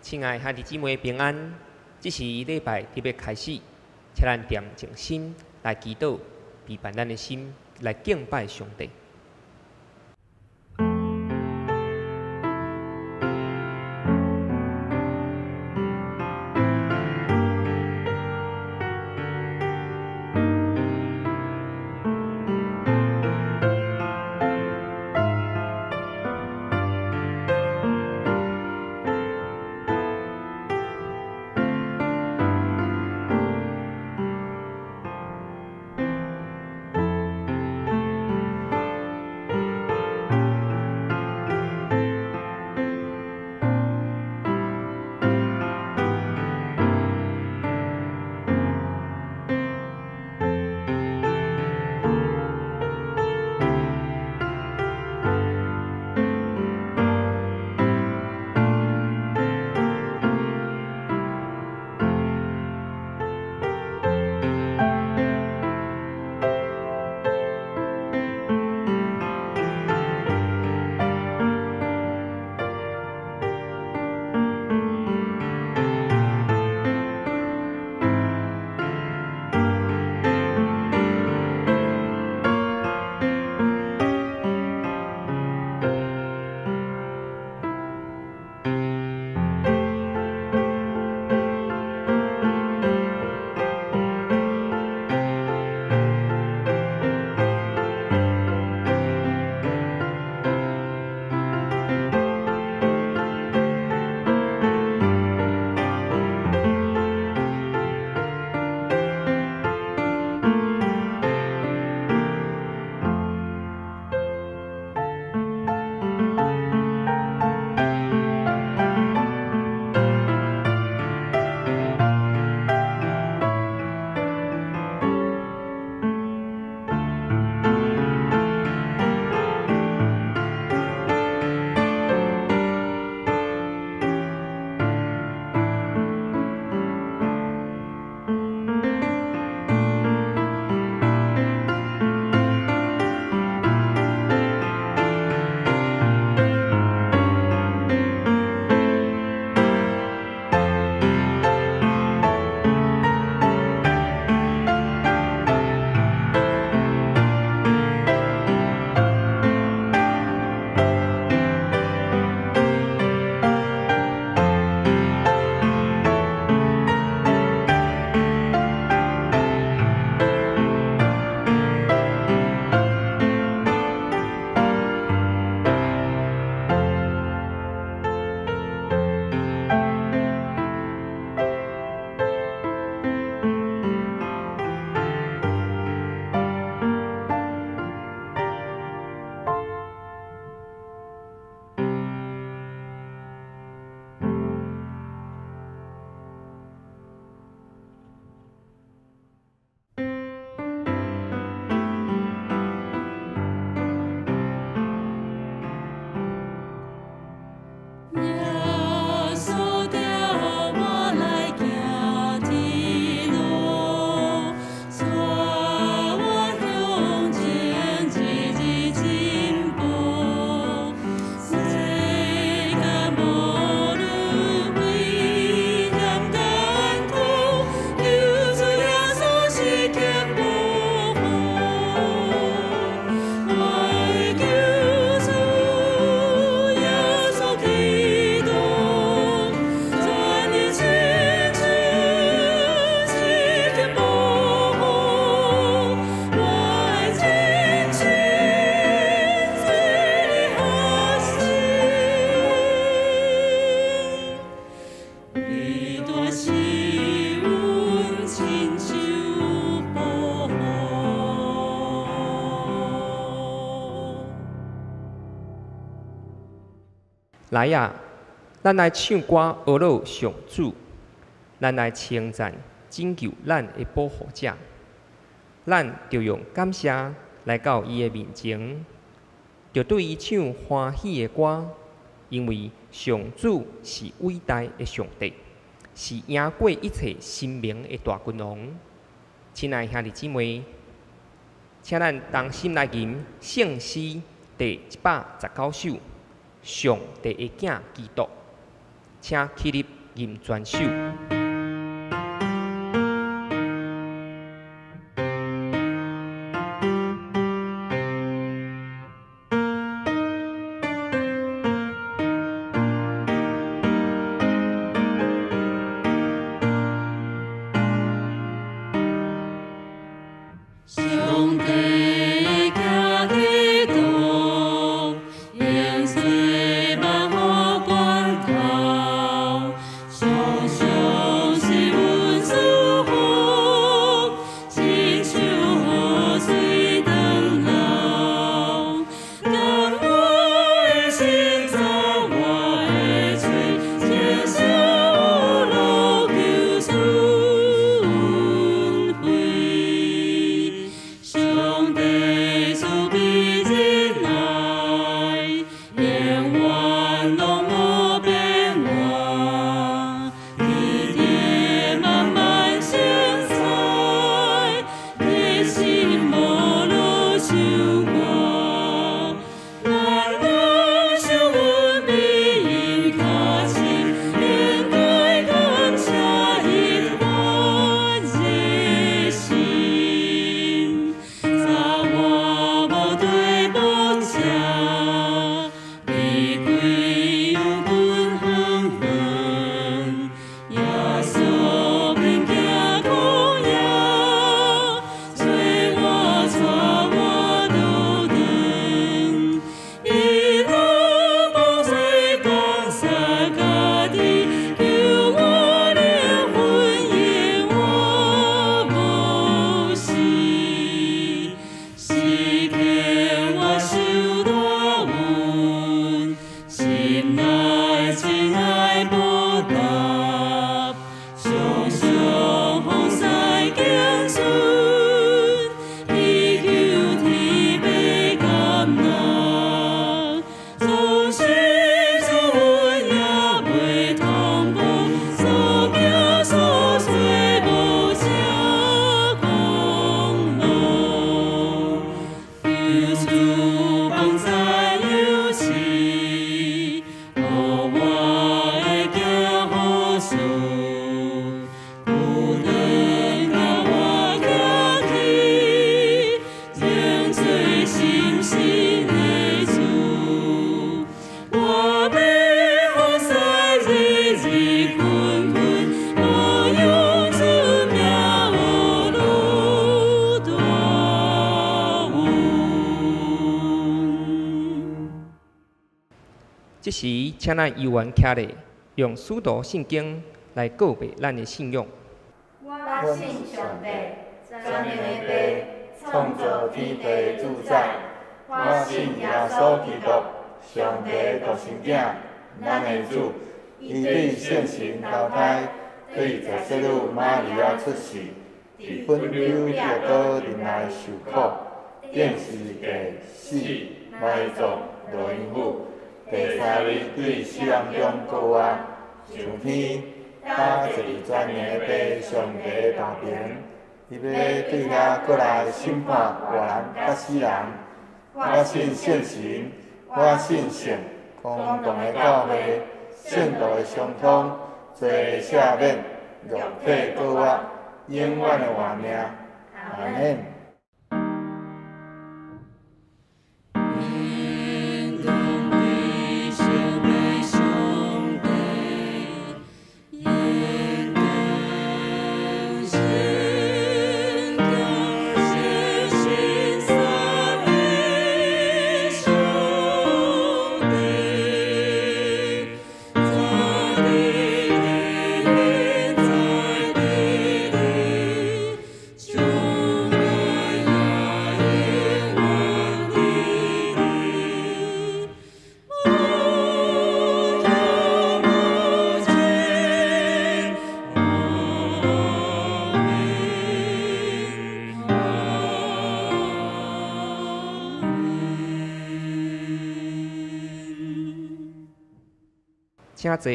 亲爱兄弟姊妹平安，这是礼拜特别开始，请咱恬静心来祈祷，陪伴咱的心来敬拜上帝。来呀，咱来唱歌学乐上主，咱来称赞拯救咱的保护者。咱就用感谢来到伊的面前，就对伊唱欢喜的歌，因为上主是伟大的上帝，是赢过一切神明的大君王。亲爱兄弟姊妹，请咱同心来吟圣诗第119首。上帝的囝基督，请起立吟全首。上帝行基督，用水万好关头，常常是阮祝福，亲像雨水长流。当我的心作我的嘴，接受路求顺回。上帝慈悲仁爱，永远拢无变化。日夜慢慢成才，热心无路守我。咱拢想阮比因较亲，应该感谢因我热心。查我无对无正，离开有本远远。耶稣免惊苦野，找我带我路长。伊拢无水降洒家己，救我灵魂永我无死。是给我受大恩，心内真爱报答，常常风采景顺，祈求天父感纳，总是祝阮也袂痛苦，所行所做无这功劳。求主帮在有时，互我会行好事，有能甲我行去，仍做心心的主。我要好使日日困困，我用主名有路大恩。这时，请咱议员徛咧，用使徒圣经来告白咱的信仰。我信上帝，全能的父，创造天地的主宰。我信耶稣基督，上帝独生子，咱的主。伊对圣神投胎，对十世女玛利亚出世，伫本丘列岛林内受苦，殿时地死，埋葬落阴府。第三日对死人中复活，上天打坐全能的父上帝的大边，伊要对遐过来审判活人甲死人。我信圣神，我信圣公同的教会，圣道的相通，罪赦免，肉体过活，永远的活命。阿门。请坐。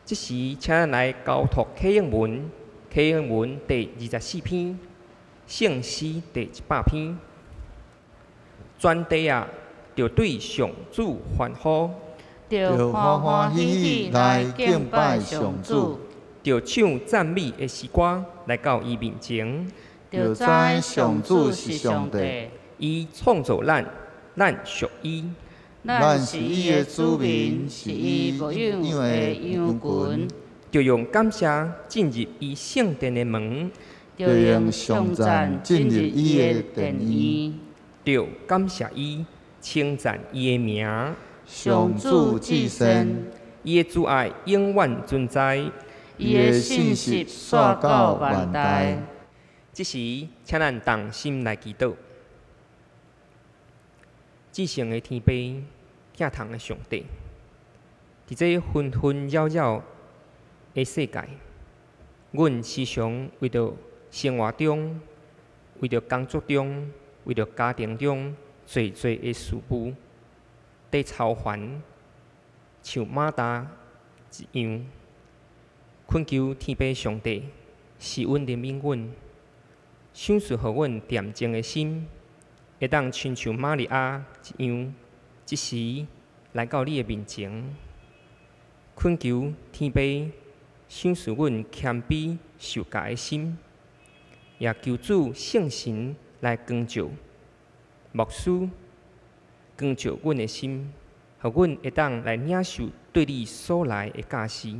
这时，请咱来交托启应文，启应文第24篇，圣诗第100篇。全地啊，着对上主欢呼，就欢欢喜喜来敬拜上主，就唱赞美的诗歌来到伊面前。就知上主是上帝，伊创造咱，咱属伊。咱是伊的子民，是伊牧养的羊群。就用感谢进入伊圣殿的门，就用颂赞进入伊的殿院。就感谢伊，称赞伊的名。上主至圣，伊的慈爱永远存在，伊的信实煞到万代。这时，请咱同心来祈祷。至圣的天父，疼痛的上帝，伫这纷纷扰扰的世界，阮时常为着生活中、为着工作中、为着家庭中，侪的事务，在操烦，像马达一样，恳求天父上帝是阮的命运，想赐互阮恬静的心，会当亲像玛利亚一样，一时来到你的面前，恳求天父想赐阮谦卑受教的心，也求主圣神来光照牧师，光照阮的心，互阮会当来领受对你所来的教示，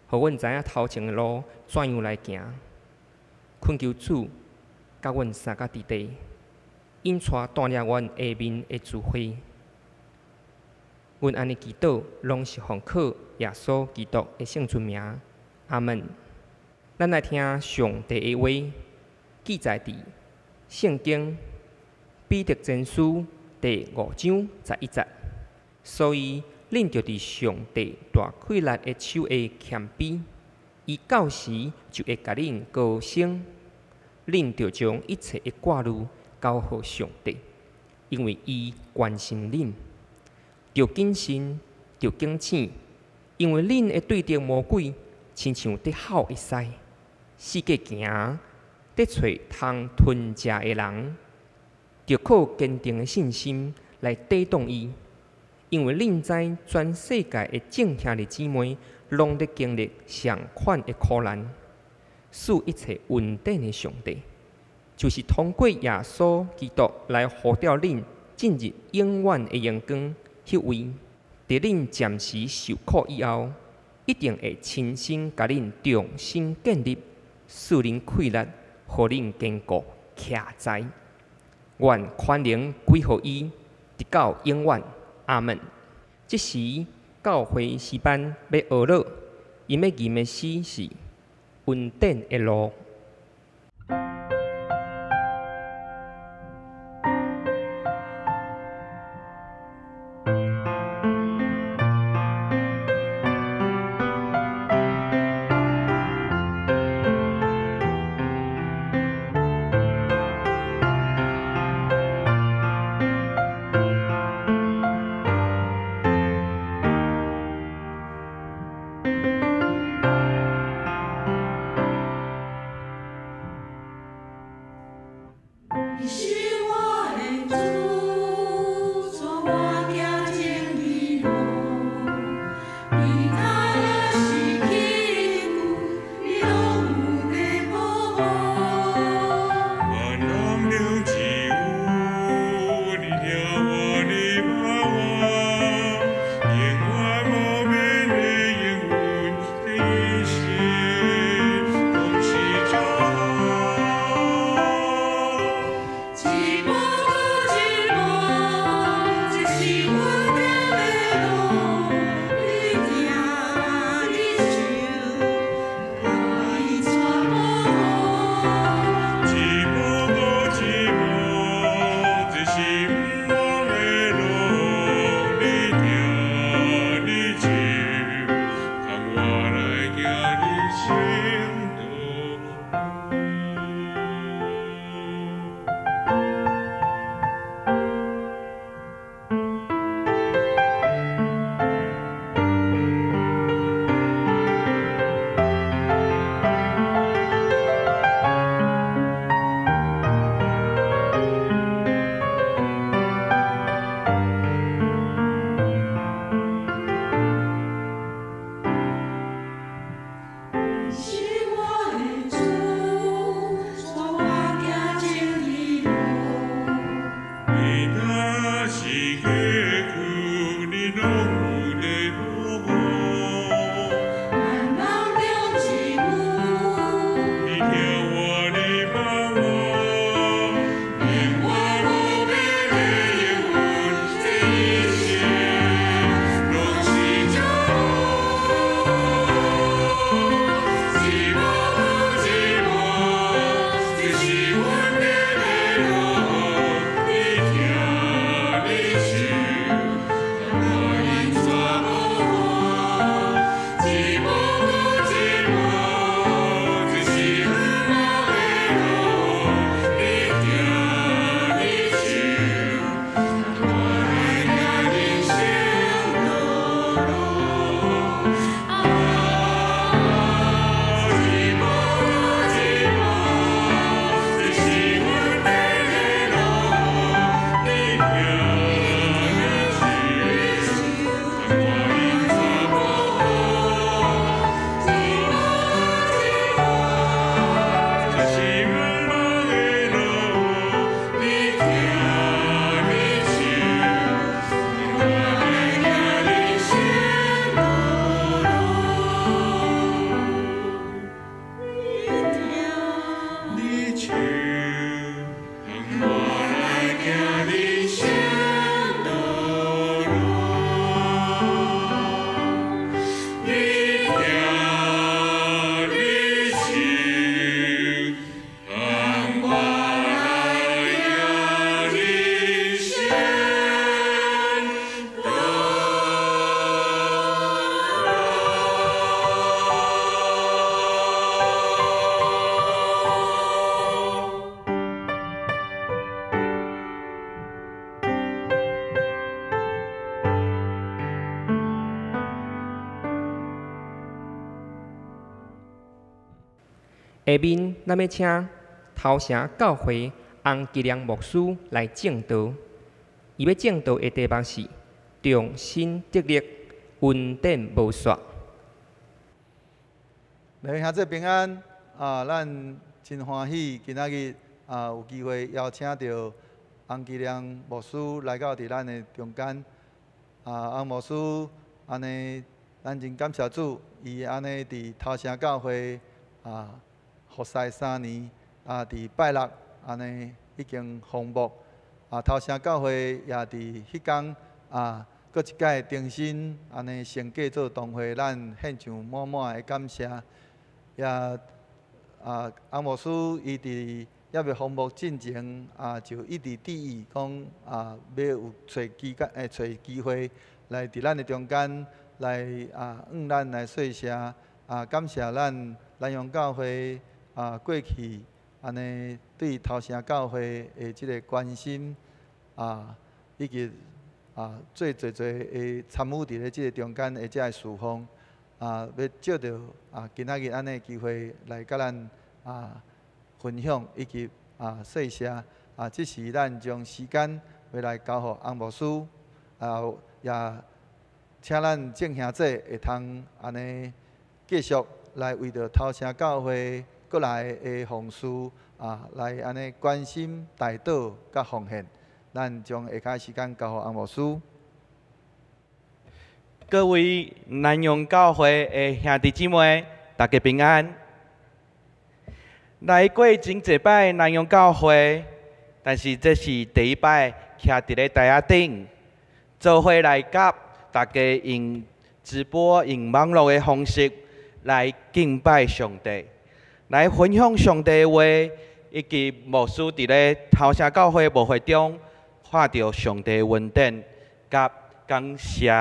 互阮知影头前的路怎样来行。恳求主甲阮三甲伫地，引带带领阮下面的智慧。阮安尼祈祷，拢是奉靠耶稣基督的圣尊名，阿门。咱来听上帝的话，记载伫圣经彼得前书第5章11节。所以，恁着伫上帝大快乐的手下谦卑，伊到时就会甲恁高升。恁着将一切的挂虑交予上帝，因为伊关心恁。着谨慎，着警醒，因为恁的对敌魔鬼，亲像伫吼一狮，四界行，伫找通吞食的人。着靠坚定的信心来抵挡伊，因为恁知全世界的正兄弟姊妹，拢伫经历上款的苦难。使一切稳定的上帝，就是通过耶稣基督来呼召恁进入永远的阳光。迄位，伫恁暂时受苦以后，一定会亲身甲恁重新建立，使恁快乐，互恁坚固徛在。愿权能归乎伊，直到永远。阿门。这时，教会诗班要学了，伊要吟的诗是稳定的路。只下面，咱要请头城教会洪吉良牧师来证道。伊要证道的题目是“重新得力，恩典无煞”。来，兄弟平安咱真欢喜，今仔日有机会邀请到洪吉良牧师来到伫咱的中间。洪牧师安尼，咱真感谢主，伊安尼伫头城教会服侍3年，伫拜六安尼已经封牧，头城教会也伫迄天搁一届重新安尼升格做同会，咱献上满满的感谢。也洪牧师伊伫还未封牧进前就一直提议讲要有找机会来伫咱的中间来咱来说声感谢咱南阳教会。过去安尼对头城教会的即个关心以及做侪的参与伫咧即个中间的即个事奉要借着今仔日安尼机会来甲咱分享以及说声即是咱将时间要来交互洪牧师也请咱众兄弟会通安尼继续来为着头城教会。过来的奉事来安尼关心、代祷、甲奉献，咱将下骹时间交互洪牧师。各位南阳教会的兄弟姊妹，大家平安。来过真侪摆南阳教会，但是这是第一摆徛伫咧台仔顶，做伙来甲大家用直播、用网络的方式来敬拜上帝。来分享上帝的话，以及牧师伫咧头城教会牧会中看到上帝的恩典，甲感谢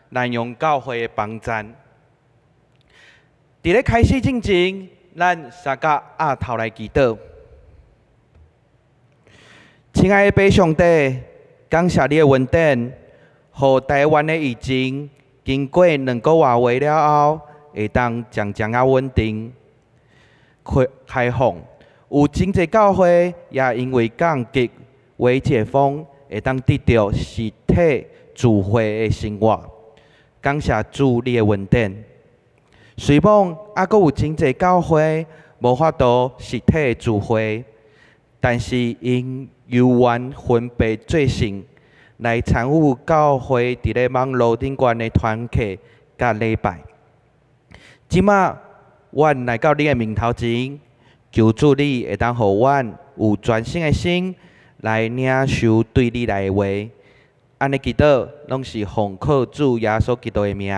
南阳教会的帮赞。伫咧开始之前，咱三甲头来祈祷。亲爱的爸上帝，感谢你的恩典，互台湾的疫情经过2个月了后，会当渐渐稳定。开放，有真侪教会也因为降级为解封，会当得到实体聚会的生活。感谢主你的恩典。虽然阁有真侪教会无法度实体的聚会，但是因有缘分别做成来参与教会伫咧网络顶悬的团契甲礼拜。即马。阮来到你的面头前，求主你会当互阮有全新的心来领受对你来的话。安尼祈祷，拢是奉靠主耶稣基督的名。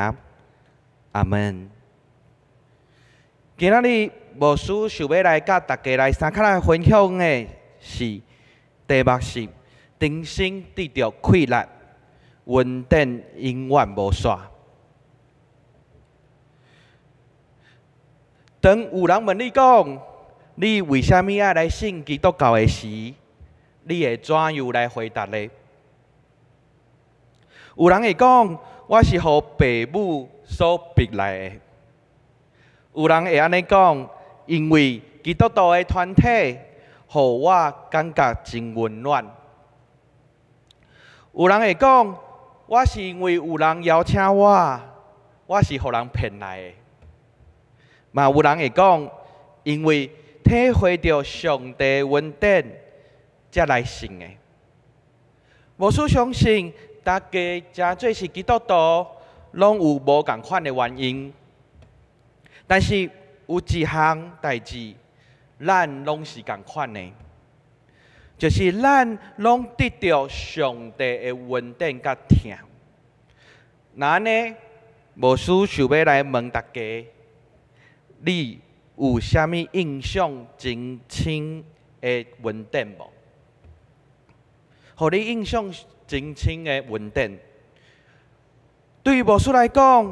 阿门。今仔日牧师想要来甲大家来三较来分享的是题目是人生得到快乐，稳定永远无煞。当有人问你讲，你为虾米爱来信基督教的时，你会怎样来回答呢？有人会讲，我是互父母所逼来的；有人会安尼讲，因为基督徒的团体，互我感觉真温暖；有人会讲，我是因为有人邀请我是互人骗来的；嘛有人会讲，因为体会到上帝恩典，才来信的。牧师相信，大家真做是基督徒，拢有无共款的原因。但是有一项代志，咱拢是共款的，就是咱拢得到上帝的恩典甲疼。那呢，牧师想要来问大家，你有啥物印象真深的恩典无？互你印象真深的恩典，对于牧师来讲，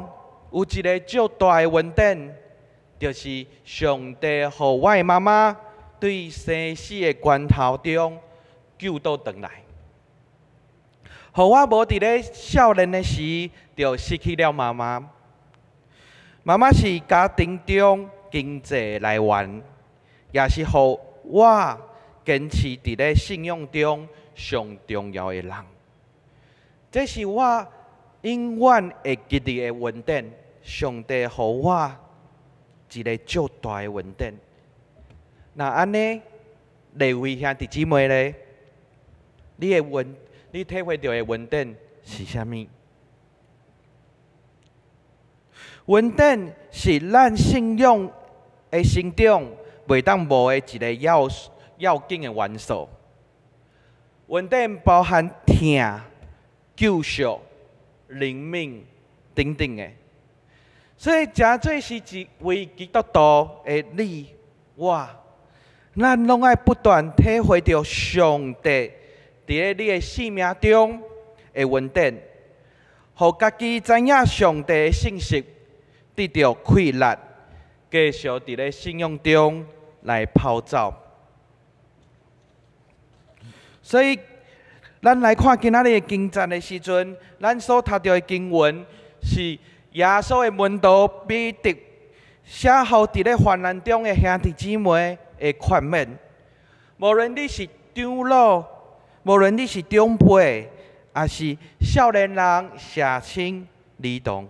有一个最大的恩典，就是上帝互我的妈妈对生死的关头中救倒转来，互我无伫咧少年的时就失去了妈妈。妈妈是家庭中经济来源，也是互我坚持伫咧信仰中上重要的人。这是我永远会记得的恩典，上帝互我一个最大的恩典。那安尼，各位兄弟姊妹咧，你体会到的恩典是啥物？恩典是咱信仰的成长袂当无的一个要紧的元素。恩典包含疼、救赎、怜悯等等的，所以真做是一位基督徒的你我，咱拢爱不断体会到上帝伫咧你的生命中的恩典，互家己知影上帝的信息，得到快乐，继续伫咧信仰中来跑走。所以，咱来看今仔日的经节的时阵，咱所读到的经文是耶稣的门徒彼得写予伫咧患难中的兄弟姊妹的劝勉。无论你是长老，无论你是长辈，也是少年人、社青、儿童，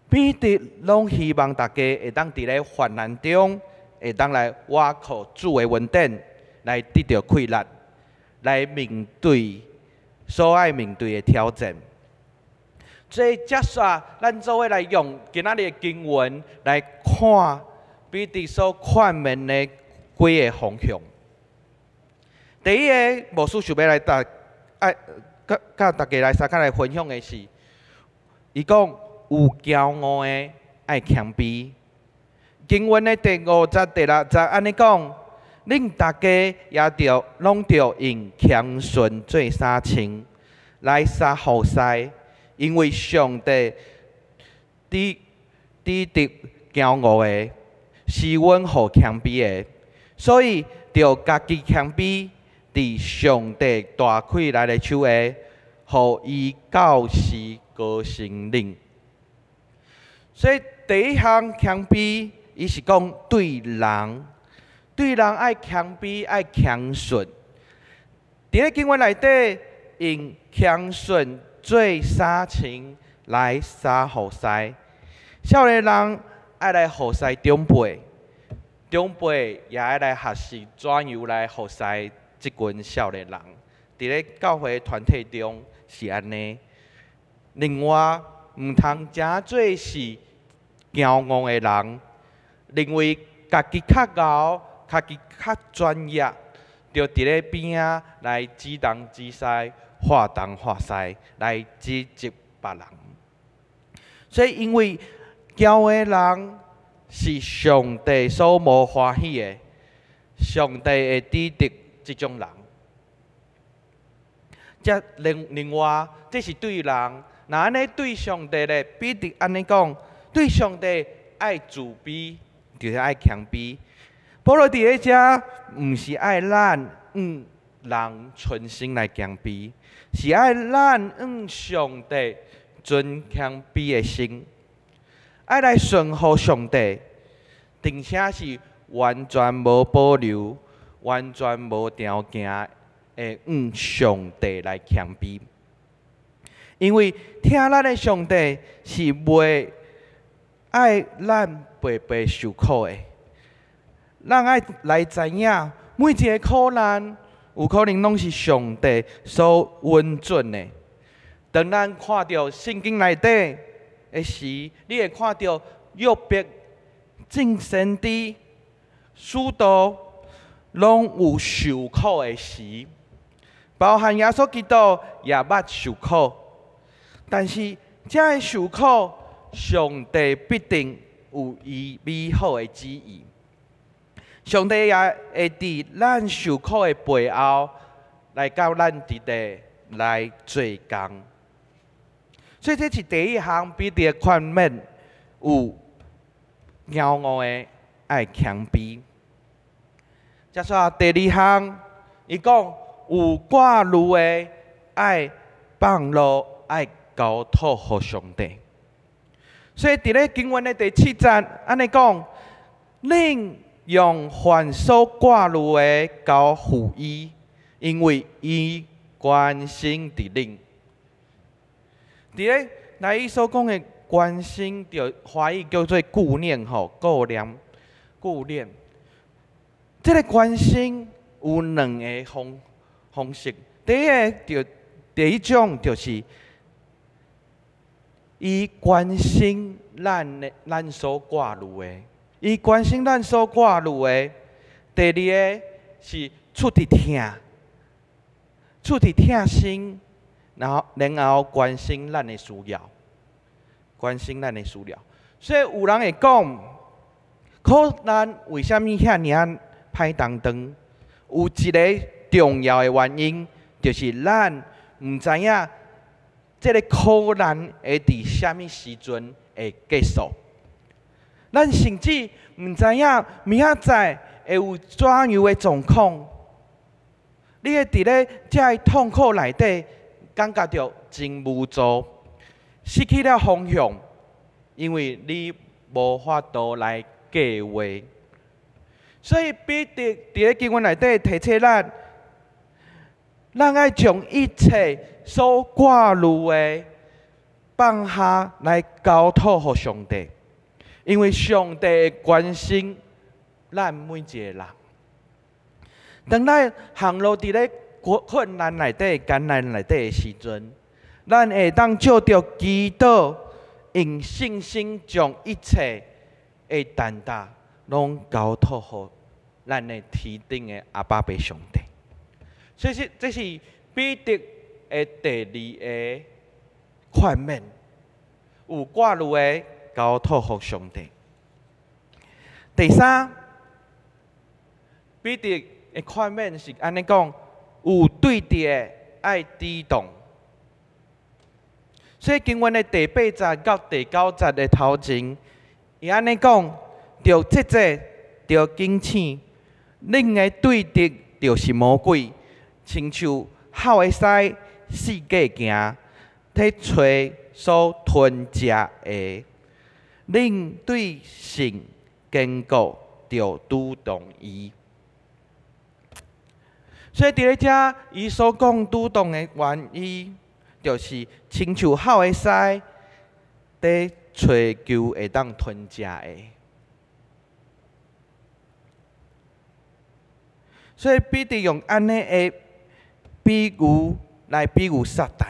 彼得拢希望大家会当伫咧患难中，会当来倚靠主的恩典，来得到快乐。来面对所爱面对的挑战，所以接下咱做伙来用今仔日的经文来看彼得所劝勉的几个方向。第一个，牧师想要来甲大家来三较来分享的是，伊讲有骄傲的爱谦卑。经文的第5节、第6节安尼讲。恁大家也拢着用谦顺做衫穿，来杀后世，因为上帝抵得骄傲的，是阮互谦卑的，所以着家己谦卑，伫上帝大开来的手下，互伊教示高成恁。所以第一项谦卑，伊是讲对人。对人爱谦卑，爱谦顺。伫咧经文内底，用谦顺做衫穿来杀后世。少年人爱来后世长辈，长辈也爱来学习怎样来后世即群少年人。伫咧教会团体中是安尼。另外，毋通真做是骄傲的人，认为家己较敖。家己较专业，就伫咧边仔来指东指西、画东画西，来指责别人。所以，因为骄傲的人是上帝所无欢喜的，上帝会指责即种人。则另外，这是对人，若安尼对上帝咧，彼得安尼讲，对上帝爱自卑，就是爱谦卑。保罗伫咧遮，毋是爱咱人存心来谦卑，是爱咱上帝存谦卑的心，爱来顺服上帝，并且是完全无保留、完全无条件的上帝来谦卑。因为听咱的上帝是袂爱咱白白受苦的，咱爱来知影每一个苦难，有可能拢是上帝所允准的。当咱看到圣经内底的时，你会看到约伯、众先知、使徒拢有受苦的时，包含耶稣基督也捌受苦。但是这个受苦，上帝必定有伊美好的旨意。上帝也会伫咱受苦的背后，来教咱伫地来做工。所以这是第一项，彼得劝勉有骄傲的爱谦卑。再说第二项，伊讲有寡女的爱放落爱交托互上帝。所以伫咧经文的第7节，安尼讲，恁用凡所寡女的交付伊，因为伊关心伫恁。伫咧来伊所讲的关心，就华语叫做顾念吼，顾念、顾念。这个关心有两个方式，第一种就是伊关心咱所寡女的，伊关心咱所寡女的。第二个是出伫疼心，然后关心咱的需要，关心咱的需要。所以有人会讲，苦难为什么遐尔歹当当？有一个重要的原因，就是咱毋知影这个苦难会伫什么时阵会结束。咱甚至毋知影明仔载会有怎样的状况。你会伫咧这个痛苦内底，感觉到真无助，失去了方向，因为你无法度来计划。所以彼得伫咧经文内底提醒咱，咱爱将一切所挂虑的放下来交托互上帝，因为上帝会关心咱每一个人。当咱行路伫咧困难内底、艰难内底的时阵，咱会当照着祈祷，用信心将一切的担当拢交托互咱的天顶的阿爸爸上帝。所以这是彼得的第二个劝勉，有挂虑的交托互上帝。第三，彼得的劝勉是安尼讲，有对直的爱抵挡。所以经文的第8节到第9节的头前，伊安尼讲，着节制，着警醒，恁的对敌就是魔鬼，亲像豹会使四界行，去找所吞食的。恁对神坚固，着拄动伊。所以伫咧遮，伊所讲拄动的原因，就是亲像豹会使伫找求会当吞食的。所以彼得用安尼的比喻来比喻撒旦。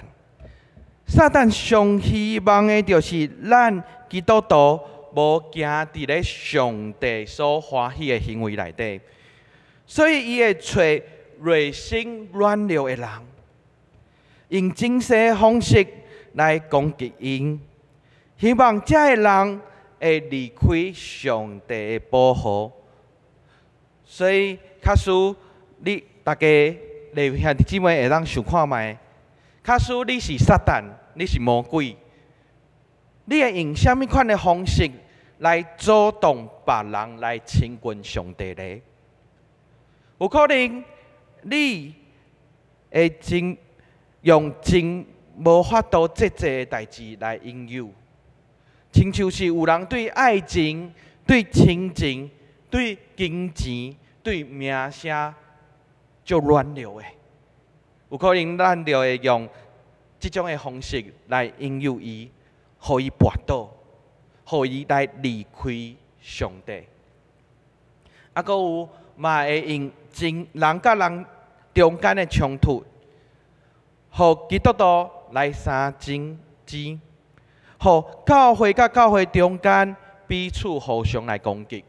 撒旦上希望的就是咱基督徒无行伫咧上帝所欢喜的行为内底，所以伊会找内心软弱的人，用精细的方式来攻击因，希望这个人会离开上帝的保护。所以，假使你大家兄弟姊妹会当想看卖，假使你是撒旦，你是魔鬼，你会用什么款的方式来阻挡别人来亲近上帝呢？有可能你会用真无法度节制的代志来引诱，亲像是有人对爱情、对亲情、对金钱、对名声就软弱的，有可能咱就会用这种的方式来引诱伊，互伊跋倒，互伊来离开上帝。啊，搁有嘛会用人甲人中间的冲突，互基督徒来相争执，互教会甲教会中间彼此互相来攻击。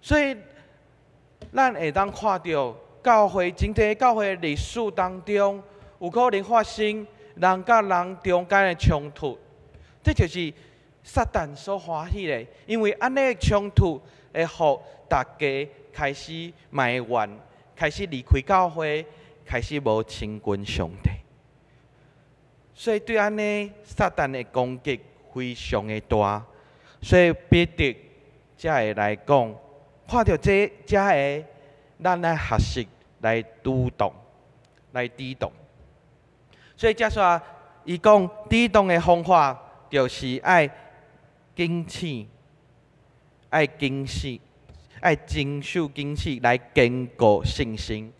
所以，咱会当看到教会整体教会历史当中，有可能发生人甲人中间的冲突，这就是撒旦所欢喜的，因为安尼的冲突会互大家开始埋怨，开始离开教会，开始无亲近上帝。所以对安尼撒旦的攻击非常的大，所以彼得才会来讲，看到这才会咱来学习来主动，来抵挡。所以才说，伊讲抵挡的方法，就是爱坚持，爱坚持，爱经受坚持来坚固信心。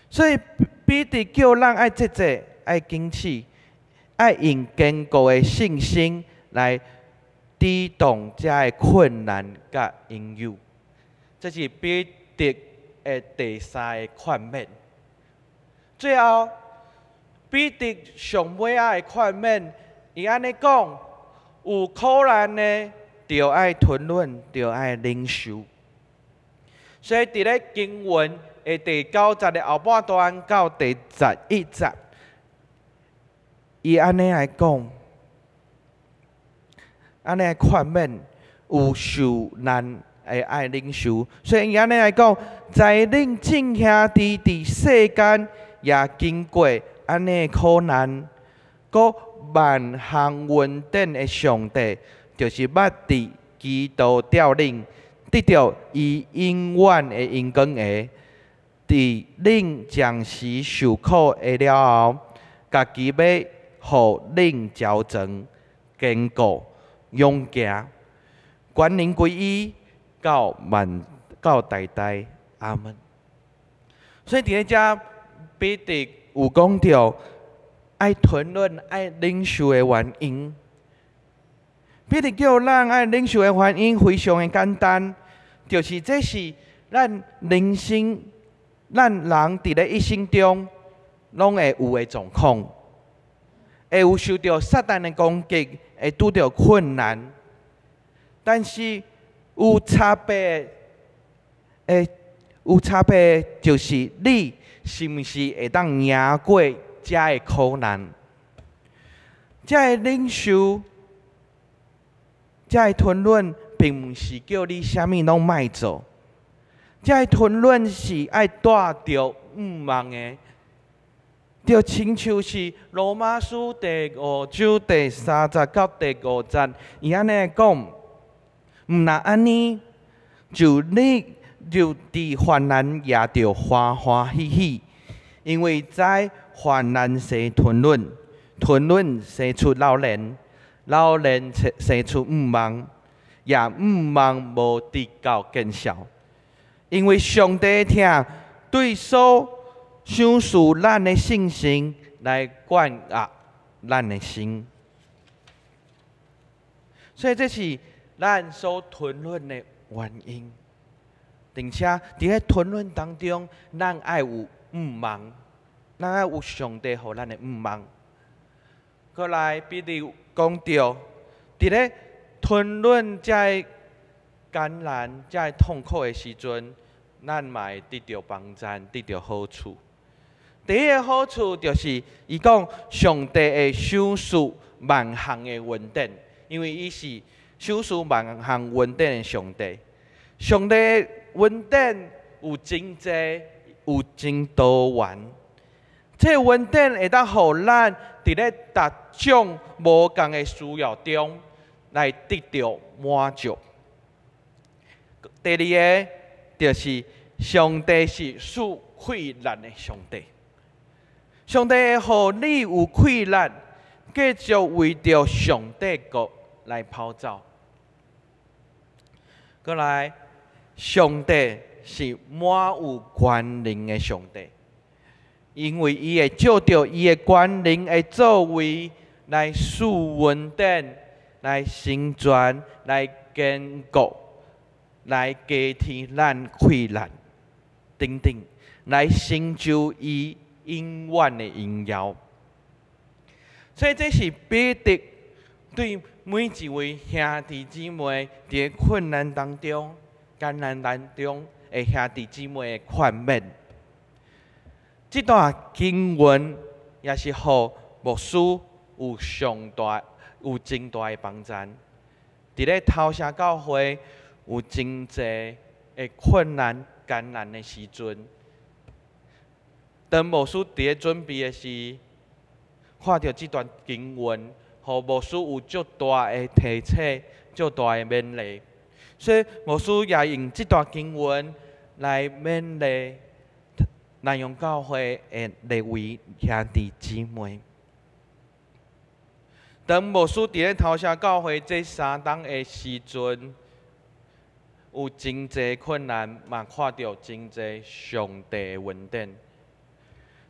所以彼得叫咱爱节制。爱坚持，爱用坚固的信心来抵挡这个困难甲引诱。这是彼得的第三个劝勉。最后，彼得上尾仔的劝勉，伊安尼讲：有苦难的，就爱吞忍，就爱忍受。所以，伫咧经文的第9节的后半段到第11节。伊安尼来讲，安尼来劝勉，有受难会爱忍受。所以伊安尼来讲，在恁众兄弟伫世间也经过安尼苦难，搁万行稳定的上帝，就是捌伫基督调恁，得到伊永远的荣光的，伫恁将时受苦的了后，家己要。互恁矫正、坚固、勇行，关灵归伊，到代代，阿门。所以伫咧遮，彼得有讲到爱吞忍、爱忍受的原因。彼得叫咱爱忍受的原因非常的简单，就是这是咱人生、咱人伫咧一生中拢会有的状况。会有受到撒旦的攻击，会拄到困难，但是有差别就是你是毋是会当赢过这个苦难，这个忍受，这个吞忍，并毋是叫你啥物拢莫做，这个吞忍是爱带着望的。就亲像是罗马书第5章第30到第5节，伊安尼讲，毋若安尼，你就伫患难也着欢欢喜喜，因为在患难生吞忍，吞忍生出老练，老练生出望，也望无直到见效，因为上帝听对所想使咱的信心来管压咱的心，所以这是咱所吞忍的原因，并且伫咧吞忍当中，咱爱有望，咱爱有上帝互咱的望。过来，彼得讲到，伫咧吞忍这艰难、这痛苦的时阵，咱嘛会得到帮助，得到好处。第一个好处就是，伊讲上帝的手术万行的稳定，因为伊是手持万项稳定的上帝。上帝稳定有真济，有真多元。这稳定会当互咱伫咧逐种无共的需要中来得到满足。第二个就是上帝是赐困难的上帝。上帝会互你有困难，继续为着上帝国来跑走。过来，上帝是满有权能的上帝，因为伊会照着伊的权能的作为来赐稳定、来成全、来坚固、来加添咱困难等等，来成就伊永远的荣耀。所以这是彼得对每一位兄弟姊妹伫困难当中、艰难当中的兄弟姊妹的劝勉。这段经文也是互牧师有真大的帮助。伫咧头城教会有真济的困难、艰难的时阵，当牧师伫咧准备的时，看到这段经文，互牧师有足大的提醒、足大的勉励。所以牧师也用这段经文来勉励南洋教会的列位兄弟姊妹。当牧师伫咧头城教会这3冬的时阵，有真济困难，嘛看到真济上帝的稳定。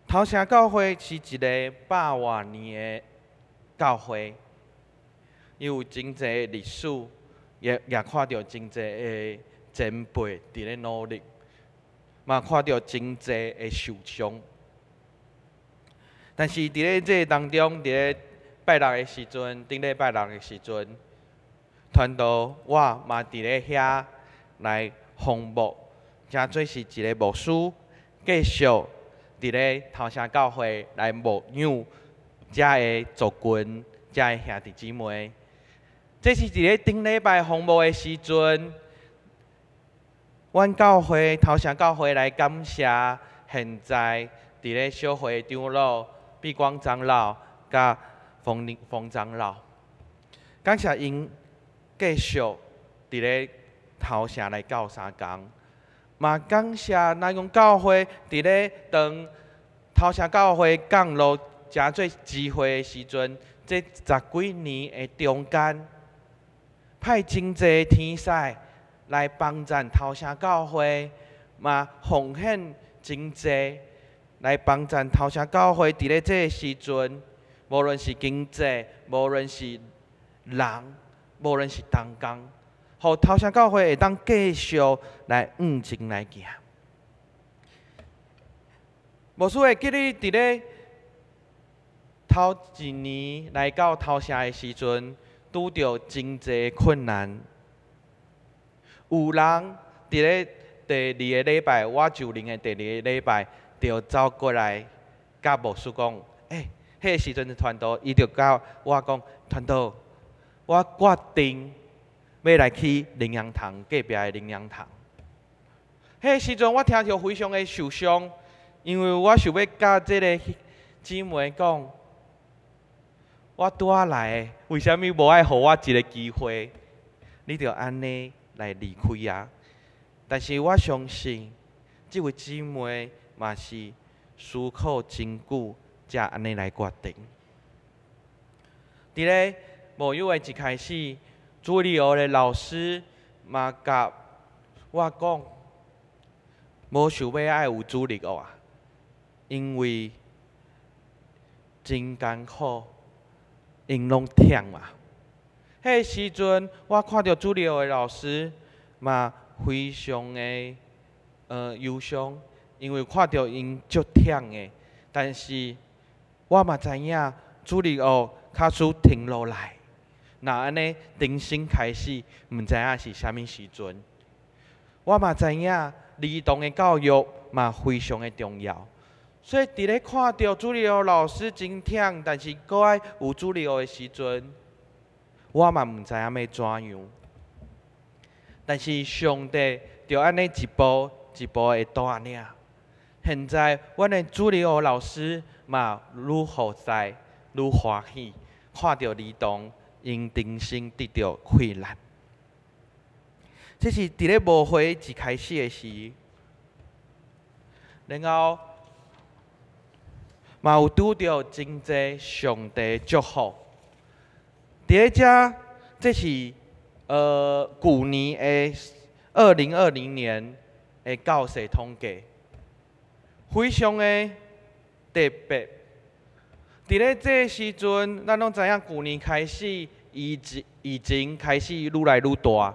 头城教会是一个100多年的教会，伊有真济的历史，也看到真济的前辈伫咧努力，嘛看到真济的受伤。但是伫咧这当中，伫咧拜六的时阵，顶礼拜六的时阵，传道我嘛伫咧遐来奉牧，真做是一个牧师，继续伫咧头城教会来牧养遮的族群、遮的兄弟姊妹。这是伫咧顶礼拜奉牧的时阵，阮教会头城教会来感谢现在伫咧小会长老、碧光长老、甲冯长老，感谢因继续伫咧头城来教3工。嘛感谢南洋教会伫咧当头城教会降落真做机会的时阵，这10几年的中间，派真济天使来帮助头城教会，嘛奉献真济来帮助头城教会伫咧这个时阵，无论是经济，无论是人，无论是同工。互头城教会会当继续来向前来行。牧师会记你伫咧头一年来到头城的时阵，拄着真济困难。有人伫咧第2个礼拜，我就灵的第2个礼拜，就走过来，甲牧师讲：迄个时阵的传道，伊就甲我讲：传道，我决定要来去灵羊堂隔壁的灵羊堂。迄个时阵，我听着非常的受伤，因为我想要甲这个姊妹讲，我拄仔来的，为什么无爱互我一个机会？你着安尼来离开啊！但是我相信，这位姊妹嘛是思考真久，才安尼来决定。伫咧牧友的一开始，主理学的老师嘛甲我讲，无想要爱有主力学啊，因为真艰苦，因拢忝嘛。迄个时阵，我看到主理学的老师嘛非常的忧伤，因为看到因足忝的。但是我嘛知影主理学卡输停落来。那安尼重新开始，毋知影是啥物时阵。我嘛知影儿童的教育嘛非常的重要，所以伫咧看到主理学老师真忝，但是搁爱有主理学的时阵，我嘛毋知影要怎样。但是上帝就安尼一步一步的带领。现在，阮的主日学老师嘛愈好在愈欢喜，看到儿童因人生得到快乐。这是伫咧舞会一开始的时，然后嘛有拄到真济上帝祝福。伫咧这是旧年的2020年的教师统计，非常的特别。伫咧这时阵，咱拢知影旧年开始疫情开始愈来愈大。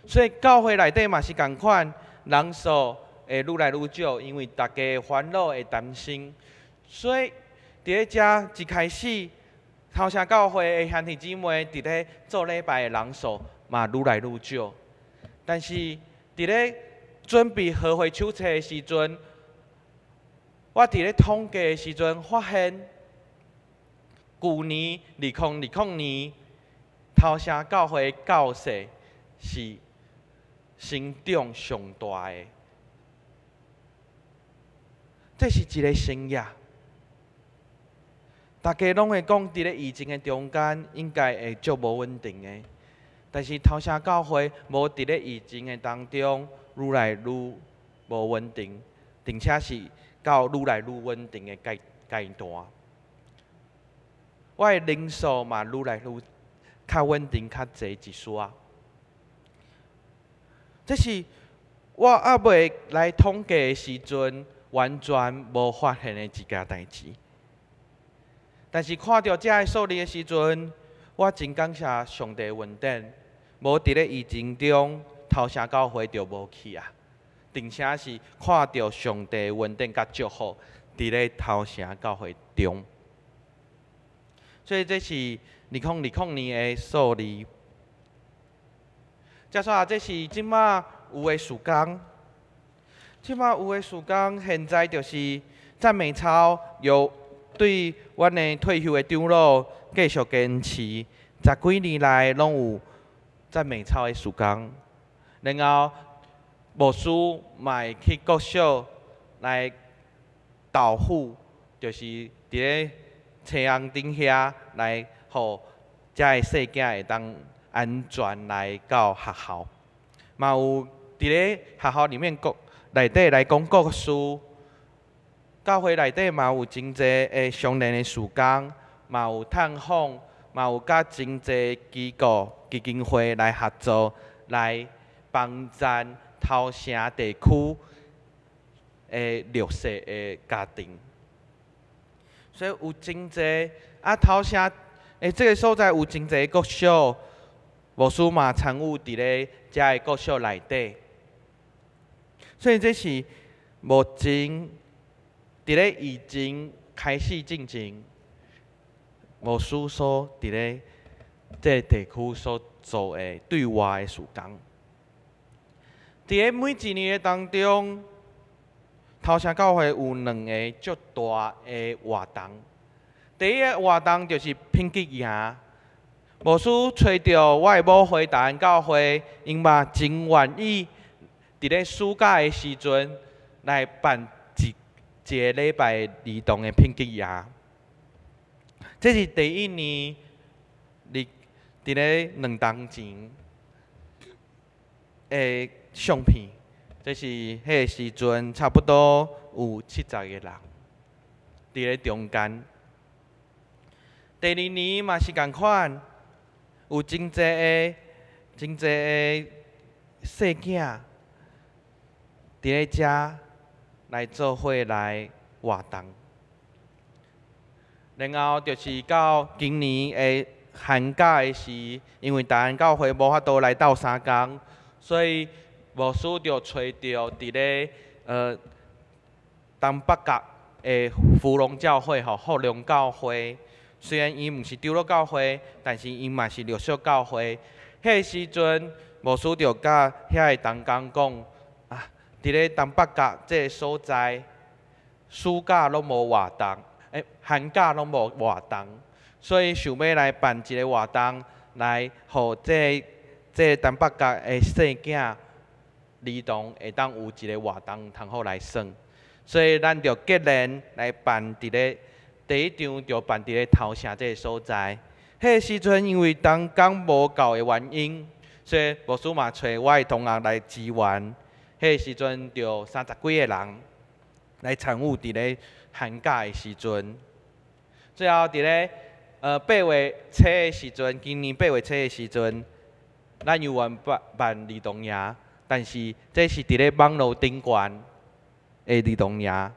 所以教会内底嘛是共款，人数会愈来愈少，因为大家烦恼会担心。所以伫咧遮一开始，头城教会的兄弟姊妹伫咧做礼拜的人数嘛愈来愈少。但是伫咧准备合会手册的时阵，我伫咧统计的时阵发现，旧年2020年头城教会的教室是成长上大的，这是一个新业。大家拢会讲，伫咧疫情的中间，应该会足无稳定的。但是头城教会无伫咧疫情的当中愈来愈无稳定，并且是到愈来愈稳定的阶段。我的人数嘛愈来愈较稳定、较济一丝。这是我还未来统计的时阵，完全无发现的一件代志。但是看到这个数字的时阵，我真感谢上帝恩典，无伫咧疫情中，头城教会就无去啊，并且是看到上帝恩典甲祝福伫咧头城教会中。所以这是2020年的数字。接下来，这是即马有的事工。即马有的事工，现在就是赞美操，有对阮的退休的长老继续坚持，10几年来拢有赞美操的事工。然后牧师嘛会去国小来导护，就是伫咧车红顶遐来，互遮个细囝会当安全来到学校，嘛有伫咧学校里面内底来讲故事，教会内底嘛有真济个相连的事工，嘛有探访，嘛有甲真济机构基金会来合作，来帮助头城地区的弱势的家庭。所以有真济头城这个所在有真济国小。牧师嘛参与伫咧遮个国小内底，所以这是目前伫咧疫情开始进前，牧师所伫咧这地区所做的对外的事工。伫咧每一年的当中，头城教会有2个足大的活动。第一个活动就是品吉营。牧师找到我的母会大安教会，因嘛真愿意伫咧暑假的时阵来办一个礼拜儿童的品吉营。这是第一年，伫咧2年前的相片。这是迄个时阵差不多有70个人伫咧中间。第2年嘛是共款。有真济个细囝伫咧遮来做伙来活动，然后就是到今年的寒假的时，因为大安教会无法度来斗3工，所以牧师就找到伫咧东北角的芙蓉教会吼，福隆教会。虽然伊毋是长老教会，但是伊嘛是绿色教会。迄个时阵，牧师就甲遐个同工讲啊，伫咧东北角这个所在，暑假拢无活动，寒假拢无活动，所以想要来办一个活动，来互这东北角的细囝儿童会当有一个活动通好来耍。所以咱就结连来办伫咧第一场就办伫咧头城这个所在。迄个时阵因为东港无够的原因，所以牧师嘛找我的同学来支援。迄个时阵就30几个人来参与伫咧寒假的时阵。最后伫咧8月初的时阵，今年8月初的时阵，咱又办儿童夜，但是这是伫咧网络顶悬的儿童夜。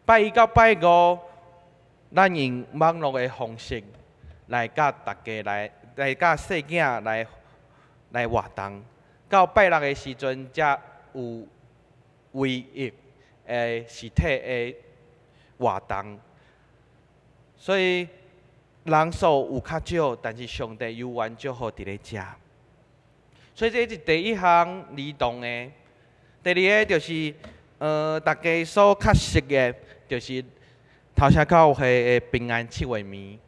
拜一到拜五，咱用网络的方式来甲大家来甲细囝来活动。到拜六的时阵，才有唯一的实体的活动。所以人数有较少，但是上帝犹原祝福伫咧遮。所以这是第一项儿童的。第二个就是大家所较熟的，就是头城教会的平安7月暝。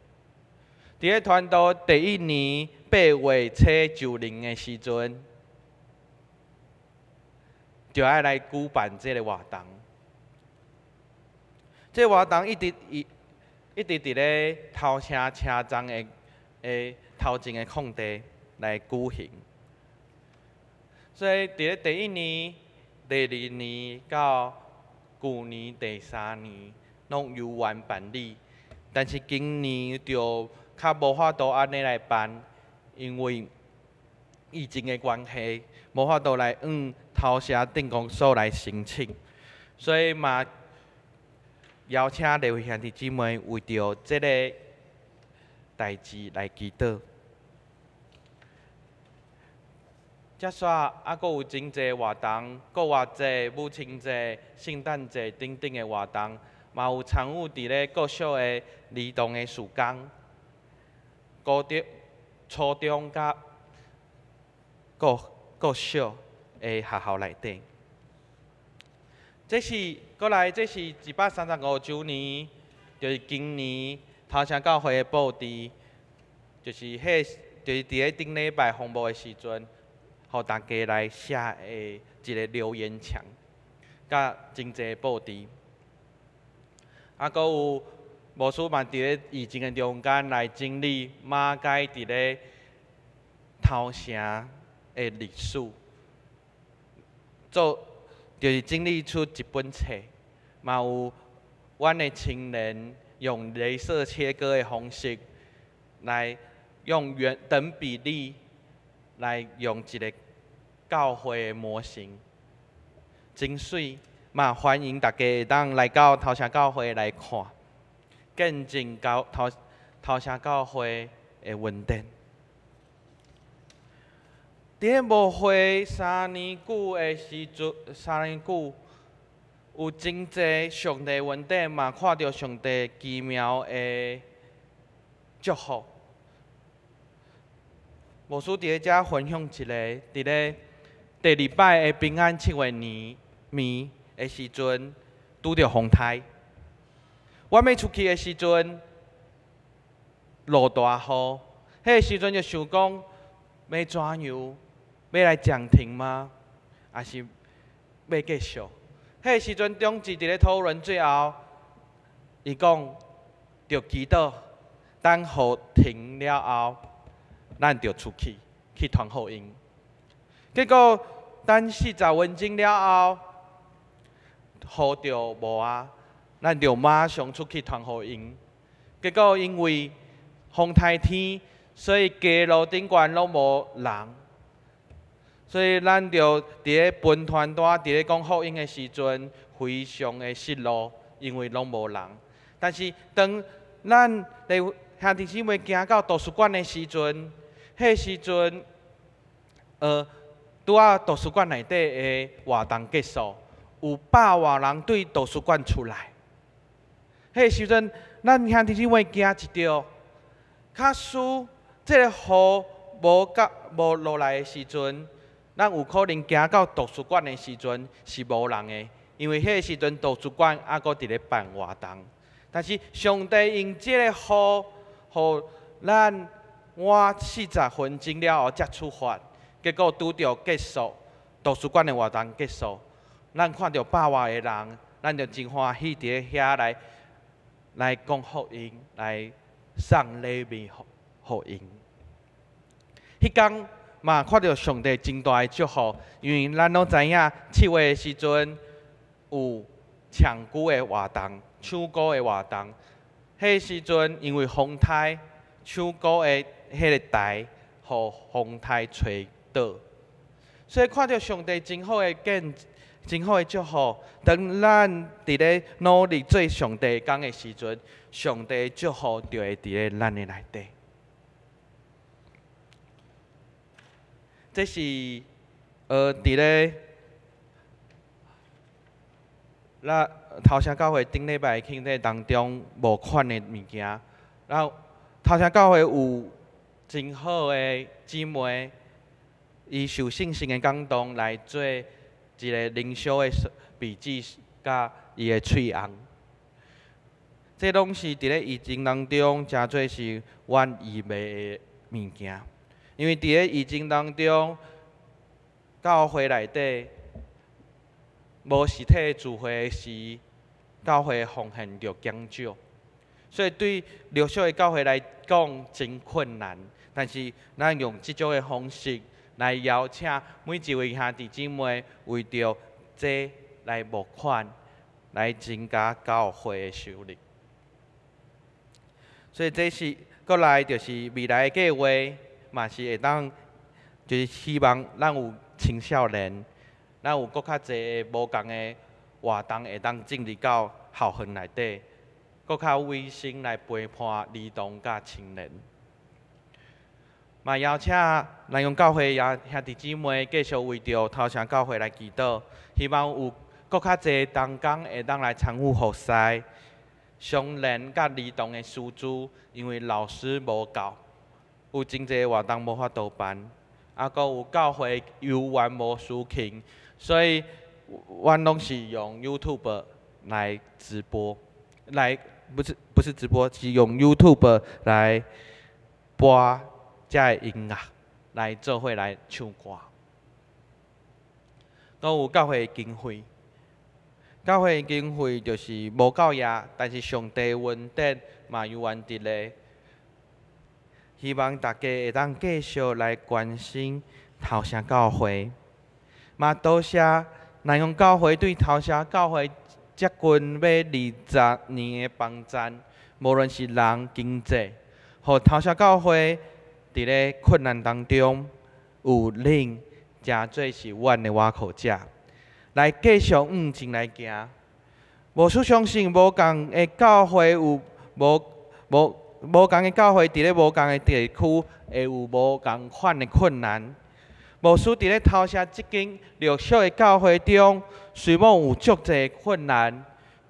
伫咧传道第一年8月初90的时阵，就爱来举办这个活动。这个活动一直伫咧头城车站的头前的空地来举行。所以伫咧第一年、第二年到去年第3年，拢由原办理。但是今年就较无法度安尼来办，因为疫情的关系，无法度来头城镇公所来申请，所以嘛邀请各位兄弟姊妹为着这个代志来祈祷。遮煞阁有真侪活动，国外节、母亲节、圣诞节等等的活动，嘛有参与伫咧各小的儿童的事工，初中甲各小的学校内底。这是135周年，就是今年头城教会的布置，就是伫咧顶礼拜红布的时阵。互大家来写的一个留言墙，甲真侪布置。阁有牧师嘛伫咧疫情的中间来整理马街伫咧头城的历史，就是整理出一本册，嘛有阮的青年用镭射切割的方式来用等比例。来用一个教会的模型，真水嘛！欢迎大家会当来到头城教会来看，见证头城教会的恩典。伫咧牧会3年久的时阵，3年久有真侪上帝恩典嘛，看到上帝奇妙的祝福。牧师伫咧遮分享一个，伫咧第2摆的平安7月暝的时阵，拄着风台。我要出去的时阵，落大雨，迄个时阵就想讲，要怎样？要来暂停吗？还是要继续？迄个时阵，中志伫咧讨论最后，伊讲，着祈祷，等雨停了后。咱就出去传福音。结果等40分钟了后，雨就无啊，咱就马上出去传福音。结果因为风台天，所以街路顶悬拢无人，所以咱就伫咧分团带伫咧讲福音的时阵，非常的失落，因为拢无人。但是当咱兄弟姊妹行到图书馆的时阵，迄时阵，拄仔图书馆内底的活动结束，有100多人对图书馆出来。迄时阵，咱兄弟姊妹行一条，假使这个雨无落来的时阵，咱有可能行到图书馆的时阵是无人的，因为迄个时阵图书馆还阁伫咧办活动。但是上帝用这个雨，互咱我40分钟了后才出发，结果拄着结束图书馆的活动结束，咱看到百外个人，咱就真欢喜伫咧遐来讲福音，来送礼物互因。迄天嘛看到上帝真大的祝福，因为咱拢知影7月的时阵有唱歌的活动、唱歌的活动。迄时阵因为风台唱歌的迄个台，互风台吹倒，所以看到上帝真好的真好的祝福。当咱伫咧努力做上帝工的时阵，上帝的祝福就会伫咧咱的内底。这是伫咧咱头城教会顶礼拜庆典当中无款的物件，然后头城教会有真好的姊妹，伊受信心的感动来做一个灵修的笔记，甲伊的喙红。这拢是伫咧疫情当中诚做是阮意味的物件，因为伫咧疫情当中，教会内底无实体的聚会时，教会的奉献就减少，所以对弱小的教会来讲真困难。但是咱用即种的方式来邀请每一位兄弟姊妹，为着这来募款，来增加教会的收入。所以这是过来就是未来的计划，嘛是会当，就是希望咱有青少年，咱有搁较侪无共的活动会当进入到校园内底，搁较卫生来陪伴儿童甲青年。嘛邀请南洋教会兄弟姊妹继续为着头城教会来祈祷，希望有搁较侪同工会当来参与服侍，相连甲儿童的师资，因为老师无够，有真侪活动无法度办，搁有教会游园无输勤，所以阮拢是用 YouTube 来直播，不是直播，是用 YouTube 来播遮个音乐来做伙来唱歌。都有教会经费，教会经费就是无够野，但是上帝恩典嘛有原伫咧。希望大家会当继续来关心头城教会，嘛多谢南洋教会对头城教会接近要20年的帮赞，无论是人经济，互头城教会伫咧困难当中有恁，诚做是阮的瓦口者，来继续往前来行。无需相信无共的教会有无共的教会伫咧无共的地区会有无共款的困难。无需伫咧头城即间弱小的教会中，虽然有足侪困难，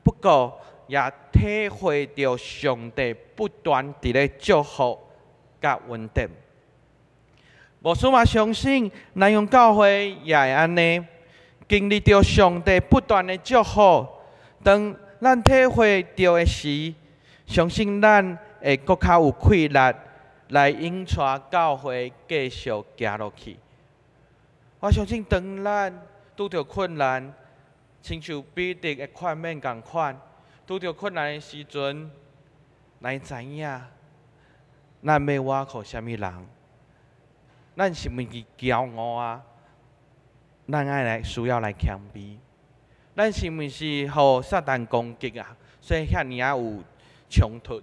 不过也体会到上帝不断伫咧祝福甲恩典。无需嘛相信南洋教会也会安尼，经历着上帝不断的祝福。当咱体会到的时，相信咱会搁较有气力来引带教会继续行落去。我相信，当咱拄着困难，亲像彼得的款面共款，拄着困难的时阵，咱知影，咱要倚靠啥物人？咱是毋是骄傲啊？咱爱来需要来谦卑。咱是毋是互撒旦攻击啊？所以遐尔有冲突。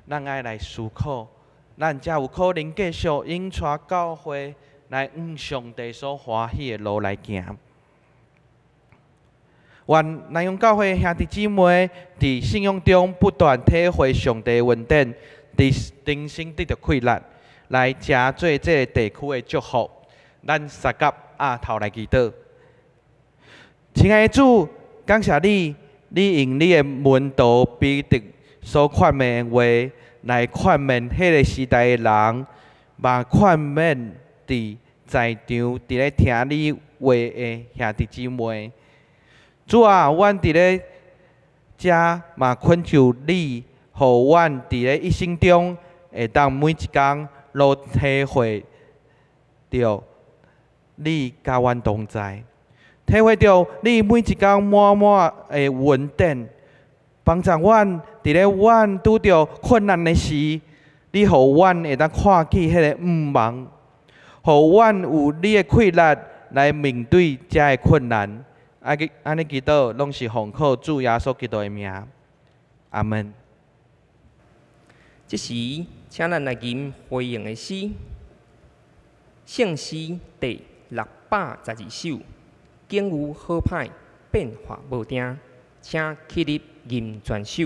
咱爱来思考，咱才有可能继续引带教会来往上帝所欢喜的路来行。愿南洋教会兄弟姊妹伫信仰中不断体会上帝的恩典，伫人生得到快乐，来诚做这个地区的祝福。咱三甲头来祈祷。亲爱的主，感谢你，你用你的门徒彼得所劝勉的话，来劝勉迄个时代的人，嘛劝勉伫在场伫咧听你话的兄弟姊妹。主啊，阮伫咧遮嘛恳求你，互阮伫咧一生中会当每一工都体会到你甲阮同在，体会到你每一工满满的恩典，帮助阮伫咧阮拄着困难的时，你互阮会当看见迄个毋茫，互阮有你的气力来面对遮个困难。安尼祈祷，拢是奉靠主耶稣基督的名，阿门。这时，请咱来吟回应的诗，圣诗第612首，境遇好歹，变化无定，请起立吟全首。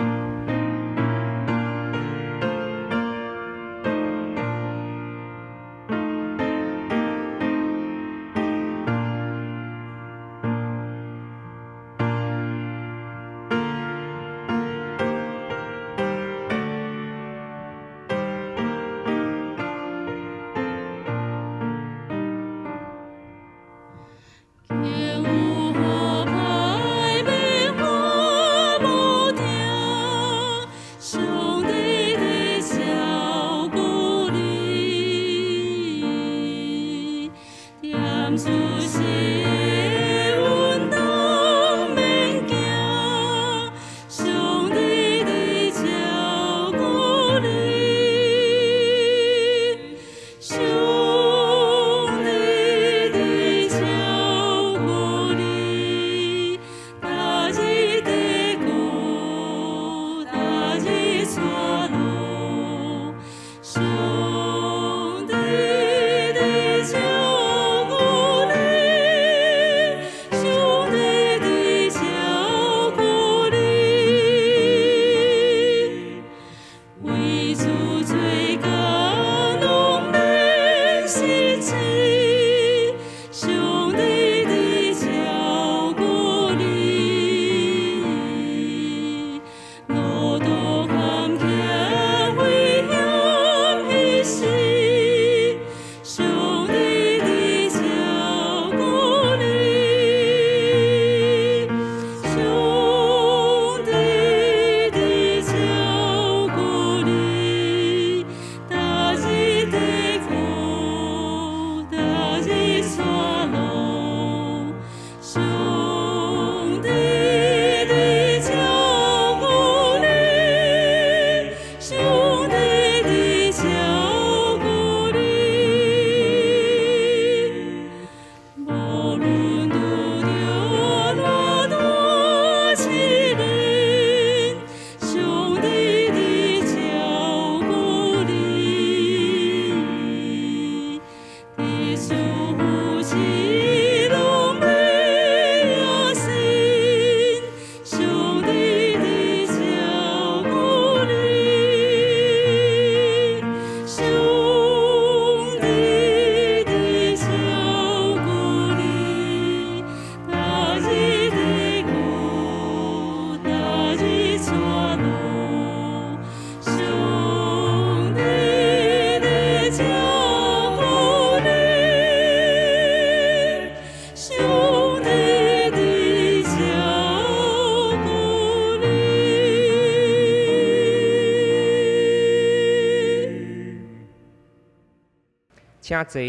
请坐。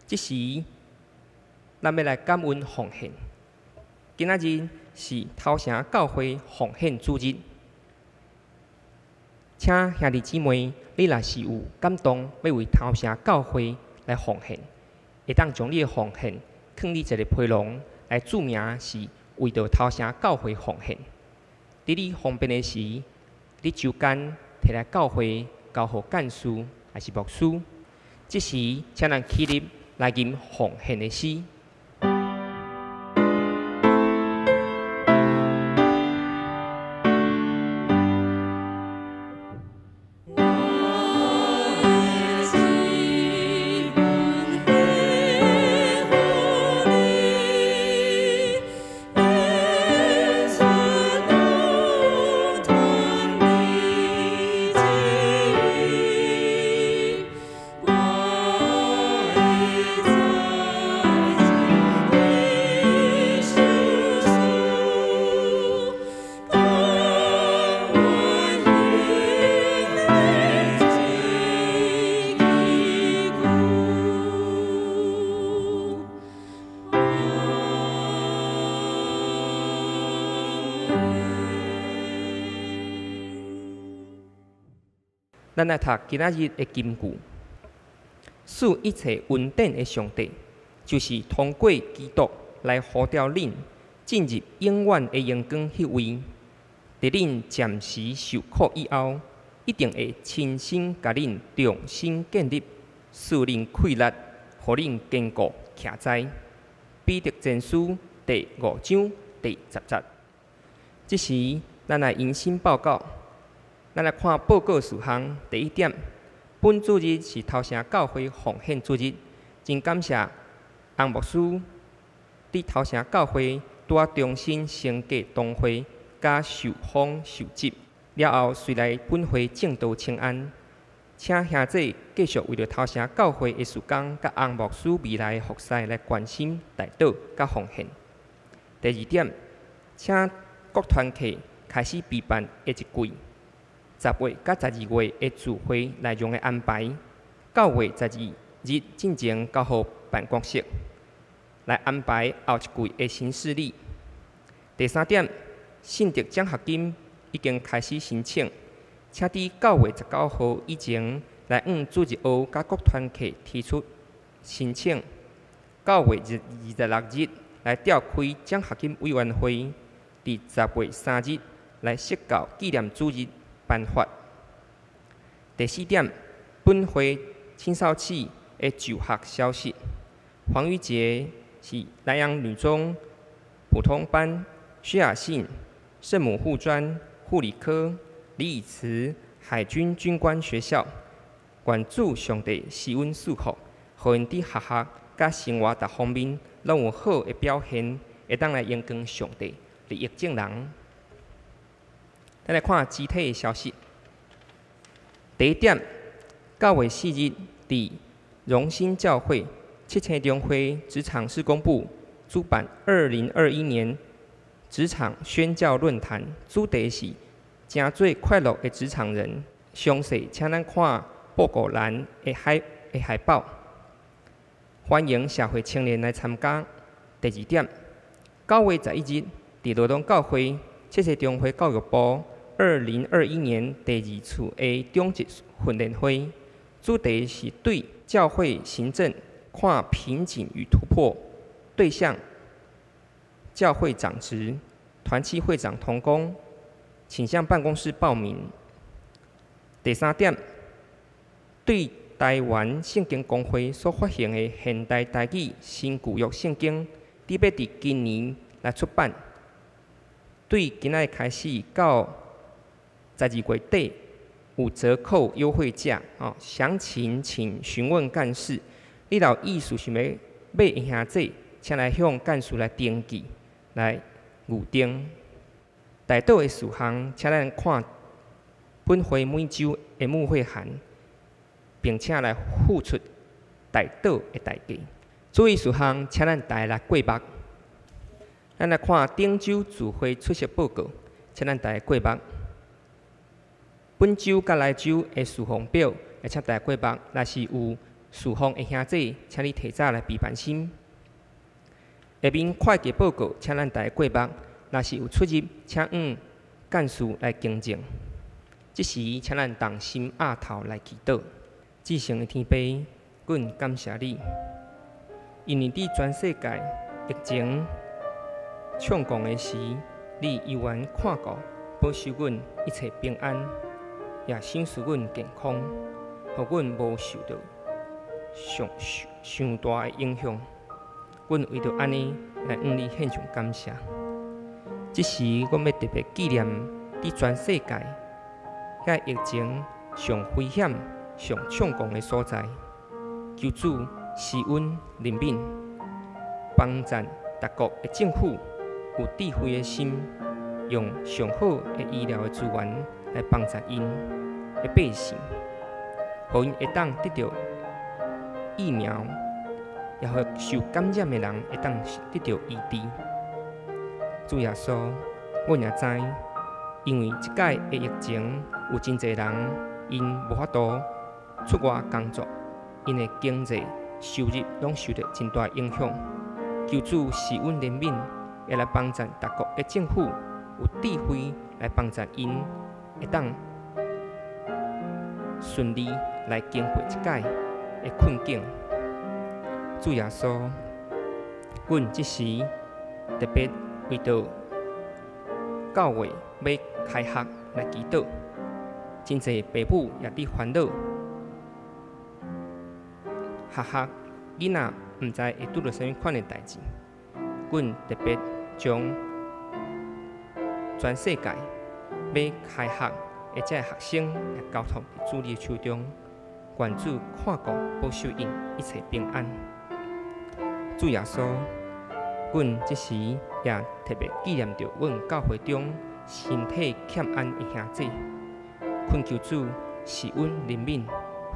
这时，咱要来感恩奉献。今仔日是头城教会奉献主日，请兄弟姊妹，你若是有感动，要为头城教会来奉献，会当将你的奉献放你一个批笼，来注明是为着头城教会奉献。伫你方便的时，你周间摕来教会交互干事还是牧师。这时，请咱起立来吟奉献的诗。我咱来读今仔日的金句，使一切稳定的上帝，就是通过基督来呼召恁进入永远的阳光迄位。伫恁暂时受苦以后，一定会亲身甲恁重新建立，使恁溃力，互恁坚固徛在。彼得前书第5章第10节。这时，咱来延伸报告。咱来看报告事项第1点，本主日是头城教会奉献主日，真感谢洪牧师伫头城教会拄啊重新升格堂会，甲受访受接了后，随来本会正道请安。请兄弟继续为着头城教会的事工，甲洪牧师未来的服侍来关心代祷甲奉献。第2点，请各团体开始备办下一季10月甲12月的聚会内容的安排。9月12日进前交予办公室，来安排后一季的新事例。第3点，信德奖学金已经开始申请，请伫9月19号以前来向主日学甲各团体提出申请。9月26日来召开奖学金委员会，伫10月3日来设教纪念主日颁发。第4点，本会青少期的就学消息。黄玉洁是南洋女中普通班，薛雅信圣母护专护理科，李以慈海军军官学校。关注上帝施恩赐福，互因伫学校甲生活各方面拢有好的表现，会当来荣光上帝，利益众人。咱来看具体的消息。第1点，9月4日，伫荣兴教会七星中会职场事工部主办2021年职场宣教论坛，主题是“真做快乐的职场人”。详细请咱看报告栏的海报。欢迎社会青年来参加。第2点，9月11日，伫罗东教会七星中会教育部2021年第2次的中职训练会，主题是对教会行政看瓶颈与突破，对象教会长职、团契会长同工，请向办公室报名。第3点，对台湾圣经公会所发行的现代台语新旧约圣经，伫要伫今年来出版。对今仔开始到12月底有折扣优惠价详情请询问干事。你若有意思想要买兄弟，请来向干事来登记来预定。代祷的事项，请咱看本会每周的牧会函，并且来付出代祷的代价。注意事项，请咱大家来过目。咱来看顶周聚会出席报告，请咱大家过目。本周甲来周的事项表，会请大家过目。若是有事项的兄弟，请你提早来备办心。下面会计报告，请咱大家过目。若是有出入，请干事来更正。这时，请咱同心压头来祈祷。至圣的天父，阮感谢你，因为伫全世界疫情猖狂的时，你依然看顾保守阮一切平安，也赏赐阮健康，互阮无受到上大的影响。阮为着安尼来向你献上感谢。这时，阮要特别纪念伫全世界甲疫情上危险、上猖狂的所在，求主施恩怜悯，帮助各国的政府有智慧的心，用上好的医疗的资源来帮助因的百姓，互因会当得到疫苗，也互受感染的人会当得到医治。主耶稣，阮也知，因为即届的疫情，有真侪人因无法度出外工作，因的经济收入拢受到真大影响。求主施恩怜悯，也来帮助各国的政府有智慧来帮助因，会当顺利来经过一届的困境。主耶稣，阮即时特别为着教会要开学来祈祷，真侪爸母也伫烦恼，学囡仔毋知会拄到啥物款的代志。阮特别将全世界要开学的这学生也交托伫主你的手中，愿主看顾保守因一切平安。主耶稣，阮即时也特别纪念着阮教会中身体欠安的兄弟，恳求主施恩怜悯，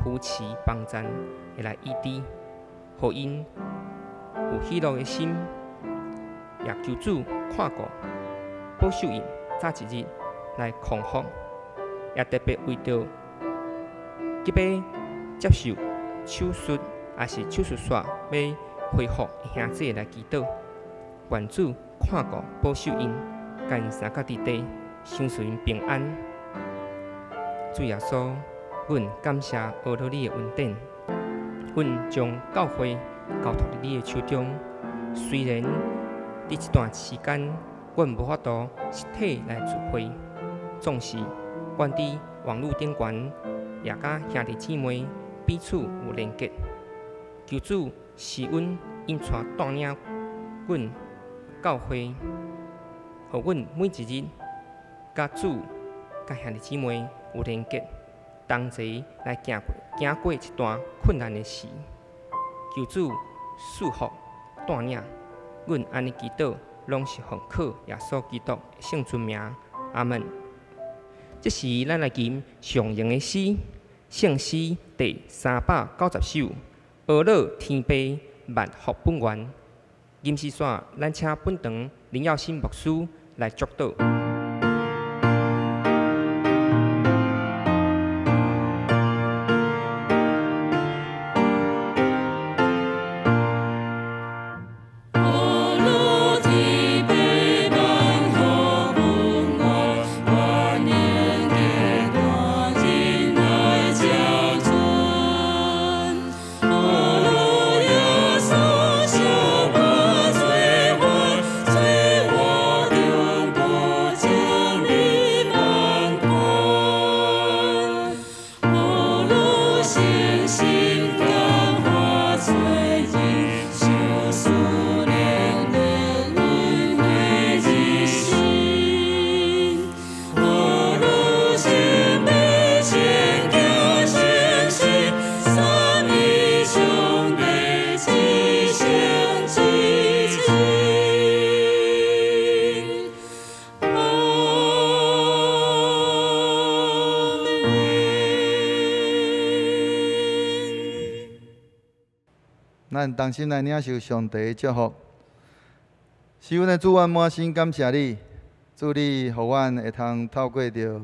扶持帮赞，会来医治，互因有喜乐的心，也求主看顾保守因早一日来康复，也特别为着急要接受手术，也是手术煞要恢复的兄弟来祈祷，愿主看顾保守因，甲因三角伫地，相随因平安。主耶稣，阮感谢学到你的恩典，阮将教会交托伫你的手中。虽然伫这段时间，阮无法度实体来聚会，总是阮伫网络顶悬，也甲兄弟姊妹彼此有连结。求主施恩，引带带领阮教会，互阮每一日甲主、甲兄弟姊妹有连结，同齐来行过一段困难的时。求主赐福带领，阮安尼祈祷，拢是奉靠耶稣基督的圣尊名，阿门。这是咱来吟上行的诗，圣诗第390首。俄勒天悲万福本源，吟诗线，咱请本堂林耀新牧师来祝祷。咱同心来领受上帝的祝福。是阮的主，阮满心感谢你，祝你互阮会通透过着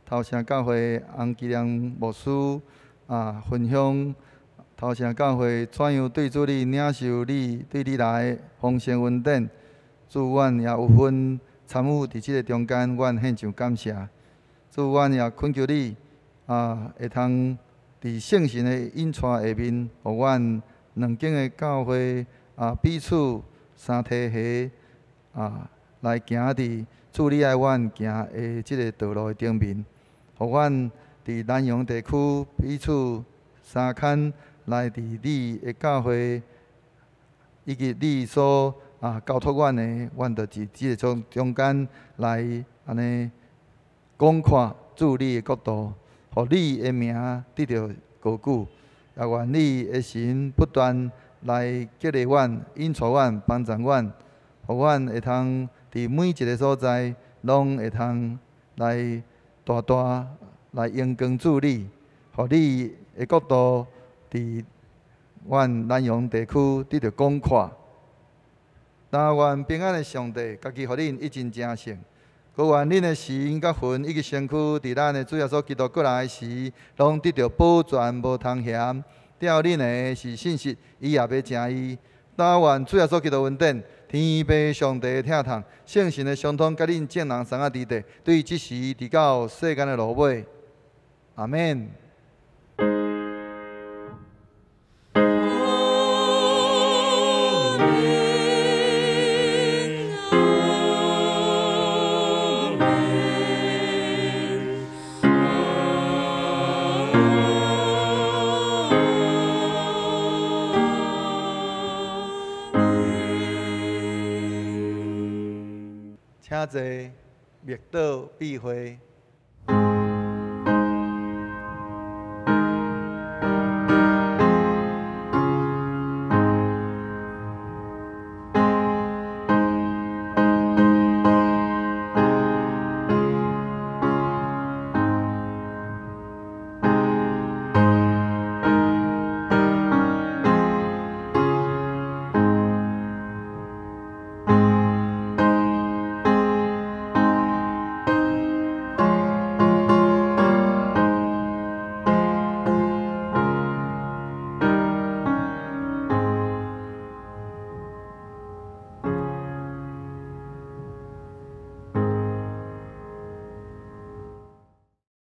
头城教会洪基良牧师分享头城教会怎样对主你领受你对你来的丰盛恩典。主，阮也有份参与伫即个中间，阮献上感谢。主，阮也恳求你会通伫圣神的引带下面，互阮两间的教会彼此三体系来行伫主你爱阮行的即个道路的顶面，互阮伫南洋地区彼此相牵来伫你的教会，以及你所交托阮的，阮着伫即个中间来安尼广阔主你的国度，互你的名得到高举。也愿你的神不断来激励阮、引带阮、帮助阮，互阮会通伫每一个所在，拢会通来大大来荣光主你，互你的国度伫阮南洋地区得到广阔。但愿平安的上帝，家己互恁一真正胜。各愿恁的神甲魂以及身躯，伫咱的主耶稣基督过来时，拢得到保全无通嫌。吊恁的是信息，伊也要正义。但愿主耶稣基督恩典，天父上帝的疼痛，圣神的相通，甲恁众人三个伫地，对即时伫到世间的路尾，阿免。请坐，灭道避讳。